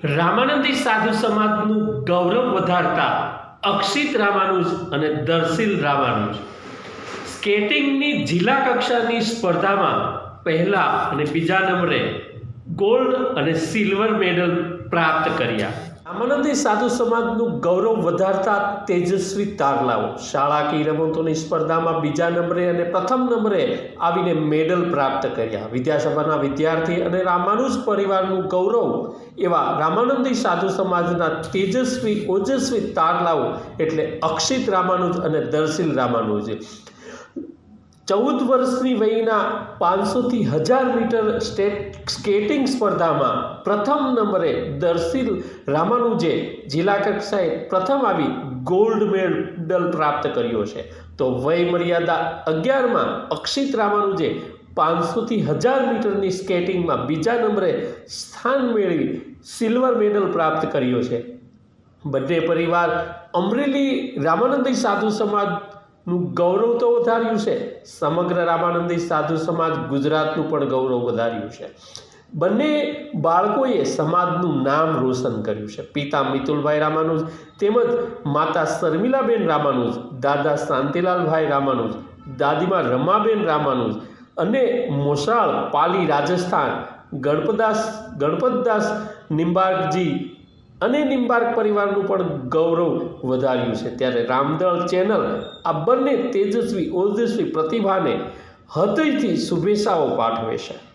રામાનંદી સાધુ સમાજનું ગૌરવ વધારતા અક્ષિત રામાનુજ અને દર્શિલ રામાનુજ સ્કેટિંગની જિલ્લા કક્ષાની સ્પર્ધામાં પહેલા અને બીજા નંબરે ગોલ્ડ અને સિલ્વર મેડલ પ્રાપ્ત કર્યા। રામાનંદી સાધુ સમાજનું ગૌરવ વધારતા તેજસ્વી તારલાઓ શાળાકીય રમતોની સ્પર્ધામાં બીજા નંબરે અને પ્રથમ નંબરે આવીને મેડલ પ્રાપ્ત કર્યા। વિદ્યાસભાના વિદ્યાર્થી અને રામાનુજ પરિવારનું ગૌરવ એવા રામાનંદી સાધુ સમાજના તેજસ્વી ઓજસ્વી તારલાઓ એટલે અક્ષિત રામાનુજ અને દર્શિલ રામાનુજ 14 વર્ષની વયના 500 થી 1000 મીટર સ્કેટિંગ સ્પર્ધામાં પ્રથમ નંબરે દર્શિલ રામાનુજે જિલ્લા કક્ષાએ પ્રથમ આવી ગોલ્ડ મેડલ પ્રાપ્ત કર્યો છે। તો વય મર્યાદા 11માં અક્ષિત રામાનુજે 500 થી 1000 મીટરની સ્કેટિંગમાં બીજા નંબરે સ્થાન મેળવી સિલ્વર મેડલ પ્રાપ્ત કર્યો છે। બંને પરિવાર અમરેલી રામાનંદી સાધુ સમાજનું ગૌરવ તો વધાર્યું છે, સમગ્ર રામાનંદી સાધુ સમાજ ગુજરાતનું પણ ગૌરવ વધાર્યું છે। બંને બાળકોએ સમાજનું નામ રોશન કર્યું છે। પિતા મિતુલભાઈ રામાનુજ તેમજ માતા શર્મિલાબેન રામાનુજ, દાદા શાંતિલાલભાઈ રામાનુજ, દાદીમા રમાબેન રામાનુજ અને મોસાળ પાલી રાજસ્થાન ગણપતદાસ નિંબાર્કજી અને નિંબાર્ક પરિવારનું પણ ગૌરવ વધાર્યું છે। ત્યારે રામદળ ચેનલ આ બંને તેજસ્વી ઓજસ્વી પ્રતિભાને હૃદયથી શુભેચ્છાઓ પાઠવે છે।